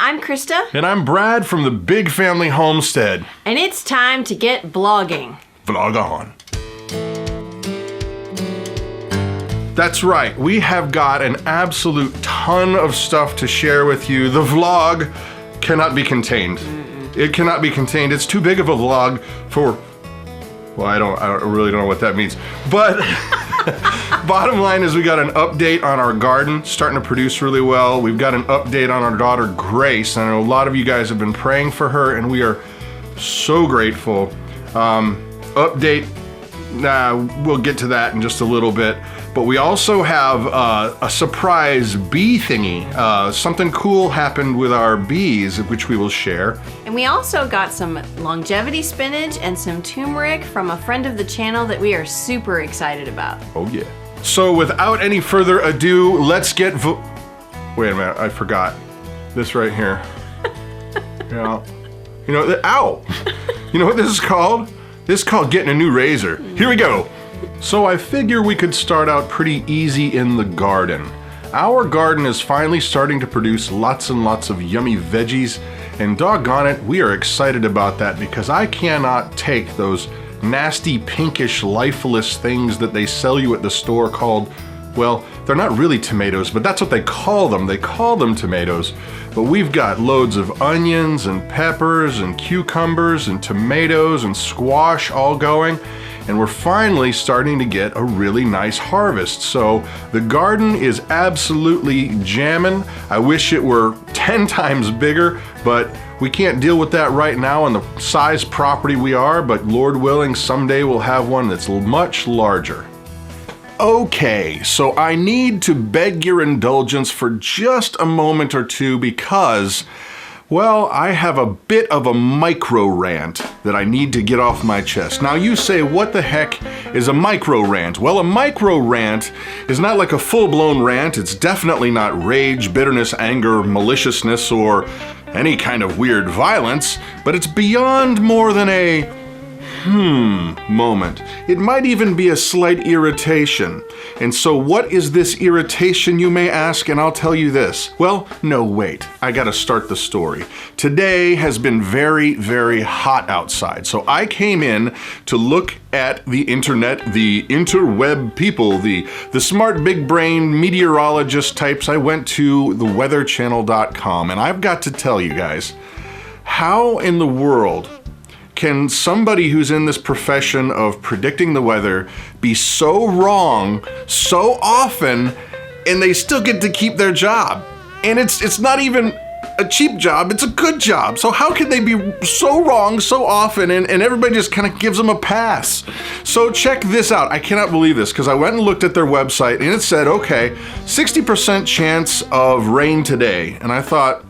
I'm Krista. And I'm Brad from the Big Family Homestead. And it's time to get vlogging. Vlog on. That's right, we have got an absolute ton of stuff to share with you. The vlog cannot be contained. It cannot be contained. It's too big of a vlog for, well, I really don't know what that means. But bottom line is we got an update on our garden, starting to produce really well. We've got an update on our daughter, Grace. I know a lot of you guys have been praying for her, and we are so grateful. Update, we'll get to that in just a little bit. But we also have a surprise bee thingy. Something cool happened with our bees, which we will share. And we also got some longevity spinach and some turmeric from a friend of the channel that we are super excited about. Oh yeah. So without any further ado, let's get wait a minute, I forgot. This right here. Yeah. You know, ow! You know what this is called? This is called getting a new razor. Here we go. So I figure we could start out pretty easy in the garden. Our garden is finally starting to produce lots and lots of yummy veggies, and doggone it, we are excited about that because I cannot take those nasty pinkish lifeless things that they sell you at the store called, well, they're not really tomatoes, but that's what they call them. They call them tomatoes. But we've got loads of onions and peppers and cucumbers and tomatoes and squash all going. And we're finally starting to get a really nice harvest. So the garden is absolutely jamming. I wish it were 10 times bigger, but we can't deal with that right now on the size property we are, but Lord willing, someday we'll have one that's much larger. Okay, so I need to beg your indulgence for just a moment or two because, well, I have a bit of a micro rant that I need to get off my chest. Now you say, what the heck is a micro rant? Well, a micro rant is not like a full-blown rant. It's definitely not rage, bitterness, anger, maliciousness, or any kind of weird violence, but it's beyond more than a moment. It might even be a slight irritation. And so what is this irritation, you may ask? And I'll tell you this. Well, no, wait. I gotta start the story. Today has been very, very hot outside. So I came in to look at the internet, the interweb people, the smart big brain meteorologist types. I went to theweatherchannel.com, and I've got to tell you guys, how in the world can somebody who's in this profession of predicting the weather be so wrong so often and they still get to keep their job? And it's not even a cheap job, it's a good job. So how can they be so wrong so often and everybody just kind of gives them a pass? So check this out. I cannot believe this because I went and looked at their website and it said, okay, 60% chance of rain today. And I thought,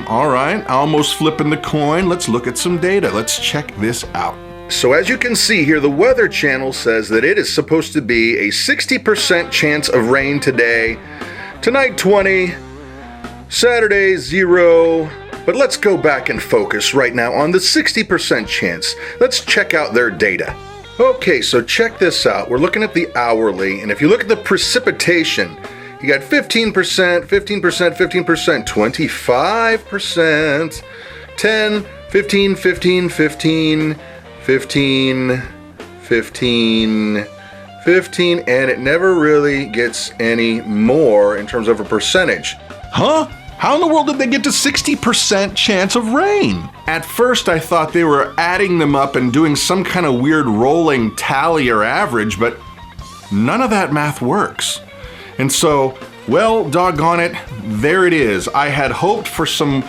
all right, almost flipping the coin. Let's look at some data. Let's check this out. So as you can see here, the Weather Channel says that it is supposed to be a 60% chance of rain today. Tonight, 20. Saturday, 0. But let's go back and focus right now on the 60% chance. Let's check out their data. Okay, so check this out. We're looking at the hourly, and if you look at the precipitation, you got 15%, 15%, 15%, 25%, 10, 15, 15, 15, 15, 15, 15, and it never really gets any more in terms of a percentage. Huh? How in the world did they get to 60% chance of rain? At first I thought they were adding them up and doing some kind of weird rolling tally or average, but none of that math works. And so, well, doggone it, there it is. I had hoped for some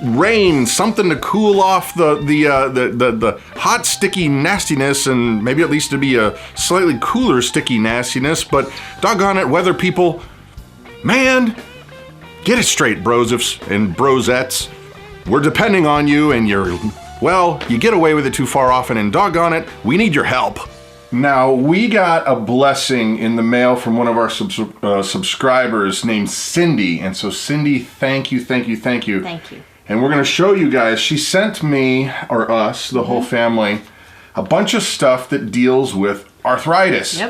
rain, something to cool off the hot, sticky nastiness, and maybe at least to be a slightly cooler, sticky nastiness, but doggone it, weather people, man, get it straight, brosifs and brosettes. We're depending on you, and you get away with it too far often, and doggone it, we need your help. Now, we got a blessing in the mail from one of our subscribers named Cindy. And so, Cindy, thank you, thank you, thank you. Thank you. And we're going to show you guys, she sent me, or us, the whole family, a bunch of stuff that deals with arthritis.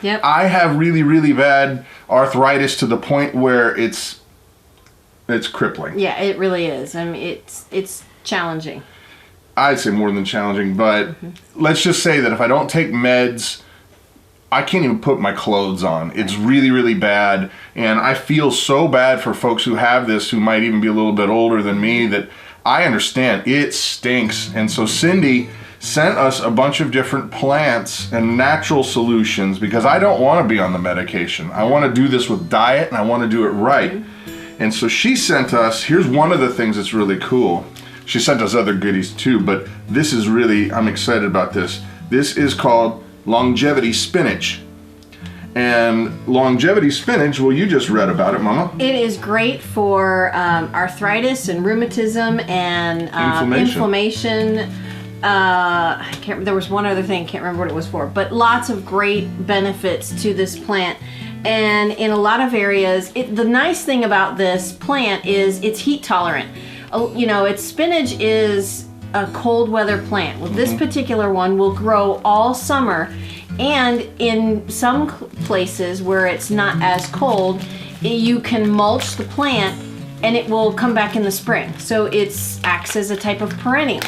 Yep. I have really, really bad arthritis to the point where it's it's crippling. Yeah, it really is. I mean, it's challenging. I'd say more than challenging, but let's just say that if I don't take meds, I can't even put my clothes on. It's really, really bad. And I feel so bad for folks who have this, who might even be a little bit older than me, that I understand it stinks. And so Cindy sent us a bunch of different plants and natural solutions, because I don't want to be on the medication. I want to do this with diet, and I want to do it right. And so she sent us, here's one of the things that's really cool. She sent us other goodies too, but this is really, I'm excited about this. This is called longevity spinach. And longevity spinach, well, you just read about it, Mama. It is great for arthritis and rheumatism and inflammation. I can't remember, there was one other thing, I can't remember what it was for, but lots of great benefits to this plant. And in a lot of areas, the nice thing about this plant is it's heat tolerant. You know, spinach is a cold weather plant. Well, this particular one will grow all summer, and in some places where it's not as cold, you can mulch the plant and it will come back in the spring. So it acts as a type of perennial.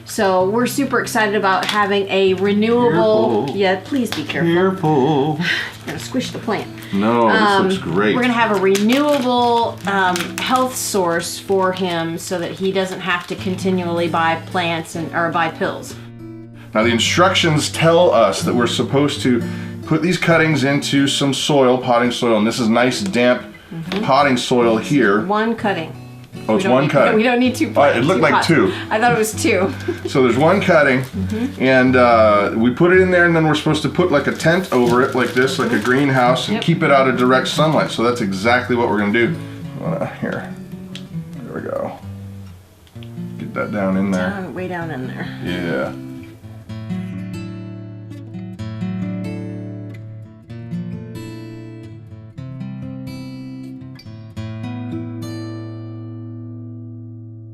So we're super excited about having a renewable. Careful. Yeah, please be careful. Careful. I'm gonna squish the plant. No, this looks great. We're gonna have a renewable health source for him, so that he doesn't have to continually buy plants or buy pills. Now the instructions tell us that we're supposed to put these cuttings into some soil, potting soil, and this is nice damp potting soil here. One cutting. Oh, it's one cutting. We don't need two pots. It looked like two. I thought it was two. So there's one cutting, and we put it in there, and then we're supposed to put like a tent over it, like this, like a greenhouse, and keep it out of direct sunlight. So that's exactly what we're gonna do. Here, there we go. Get that down in there. Way down in there. Yeah.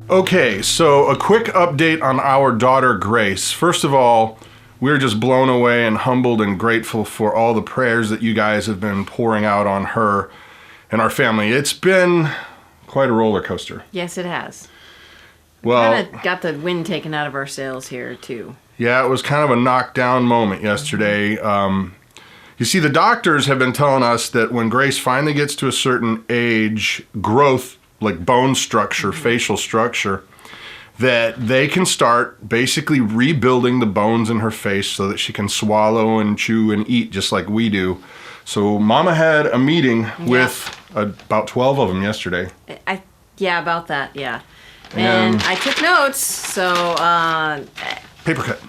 Okay, so a quick update on our daughter Grace. First of all, we're just blown away and humbled and grateful for all the prayers that you guys have been pouring out on her and our family. It's been quite a roller coaster. Yes, it has. Well, kind of got the wind taken out of our sails here too. Yeah, it was kind of a knockdown moment yesterday. You see, the doctors have been telling us that when Grace finally gets to a certain age, growth, like bone structure, facial structure, that they can start basically rebuilding the bones in her face so that she can swallow and chew and eat just like we do. So Mama had a meeting with about 12 of them yesterday. Yeah, about that, yeah. And I took notes, so... Paper cut.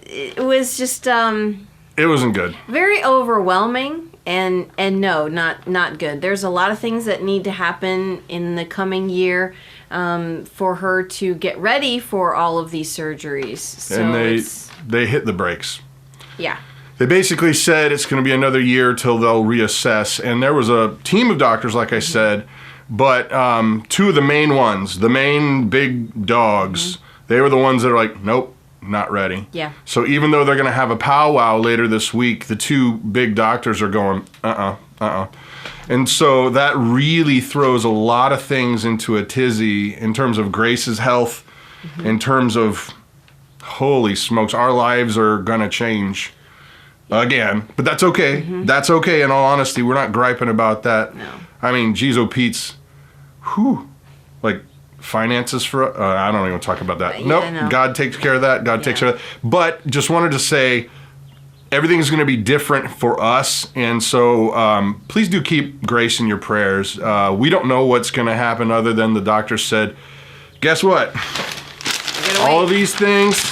It was just... it wasn't good. Very overwhelming. And no, not good. There's a lot of things that need to happen in the coming year for her to get ready for all of these surgeries. So and they hit the brakes. Yeah. They basically said it's going to be another year till they'll reassess. And there was a team of doctors, like I said, but two of the main ones, the main big dogs, they were the ones that are like, nope. Not ready. Yeah. So even though they're going to have a powwow later this week, the two big doctors are going, And so that really throws a lot of things into a tizzy in terms of Grace's health, in terms of, holy smokes, our lives are going to change again. But that's okay. That's okay, in all honesty. We're not griping about that. No. I mean, geez, oh, Pete's, like, finances for I don't even talk about that. Nope. No. God takes care of that. God takes care of that. But just wanted to say everything's going to be different for us, and so please do keep Grace in your prayers. We don't know what's going to happen other than the doctor said, guess what? All of these things,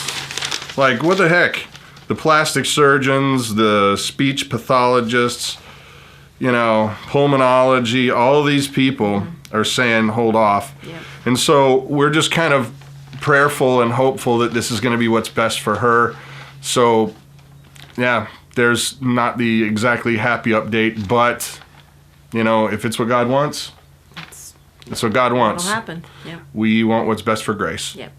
like what the heck? The plastic surgeons, the speech pathologists, pulmonology, all these people are saying hold off. Yep. And so we're just kind of prayerful and hopeful that this is going to be what's best for her. So, yeah, there's not the exactly happy update, but, if it's what God wants, it's what God wants. It'll happen, yeah. We want what's best for Grace. Yep.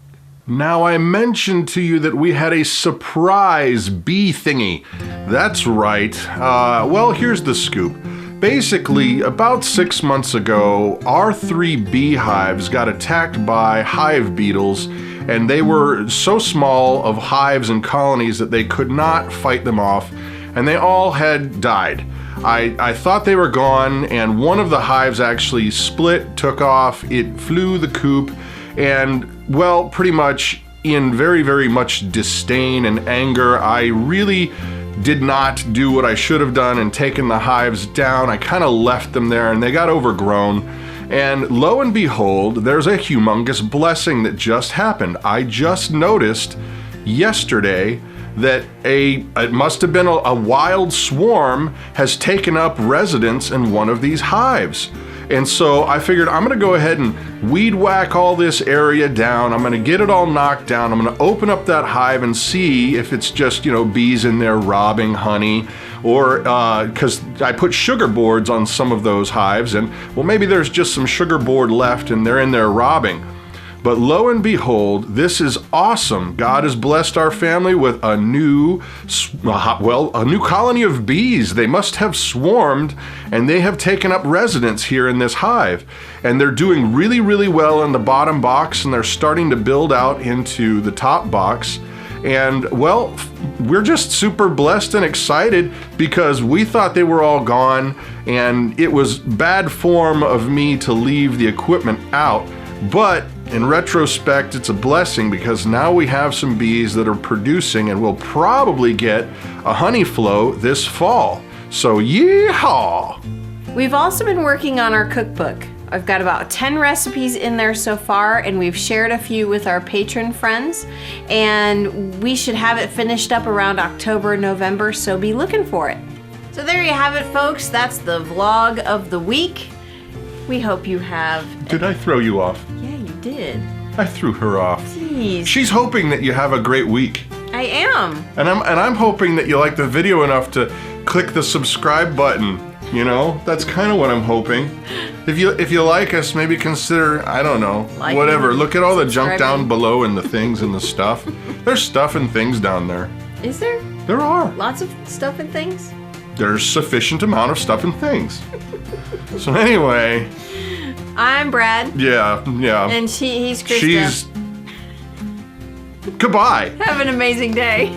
Now, I mentioned to you that we had a surprise bee thingy. That's right. Well, here's the scoop. basically, about 6 months ago, our 3 beehives got attacked by hive beetles, and they were so small of hives and colonies that they could not fight them off, and they all had died. I thought they were gone, and one of the hives actually split, took off, it flew the coop, and, well, pretty much in very, very much disdain and anger, I really did not do what I should have done and taken the hives down. I kind of left them there and they got overgrown. And lo and behold, there's a humongous blessing that just happened. I just noticed yesterday that it must have been a wild swarm has taken up residence in one of these hives. And so I figured I'm gonna go ahead and weed whack all this area down. I'm gonna get it all knocked down. I'm gonna open up that hive and see if it's just, you know, bees in there robbing honey, or because I put sugar boards on some of those hives, and well, maybe there's just some sugar board left and they're in there robbing. But lo and behold, this is awesome. God has blessed our family with a new colony of bees. They must have swarmed, and they have taken up residence here in this hive. And they're doing really, really well in the bottom box, and they're starting to build out into the top box. And well, we're just super blessed and excited because we thought they were all gone, and it was bad form of me to leave the equipment out. But in retrospect, it's a blessing because now we have some bees that are producing, and we'll probably get a honey flow this fall. So yeehaw! We've also been working on our cookbook. I've got about 10 recipes in there so far, and we've shared a few with our patron friends, and we should have it finished up around October, November, so be looking for it. So there you have it, folks. That's the vlog of the week. We hope you have... Did I throw you off? Yeah, you did. I threw her off. Jeez. She's hoping that you have a great week. I am. And I'm hoping that you like the video enough to click the subscribe button. You know, that's kind of what I'm hoping. If you like us, maybe consider, I don't know, like whatever. it. Look at all the junk down below and the things and the stuff. There's stuff and things down there. Is there? There are. Lots of stuff and things? There's sufficient amount of stuff and things. So anyway. I'm Brad. Yeah. And he's Christa. She's... Goodbye. Have an amazing day.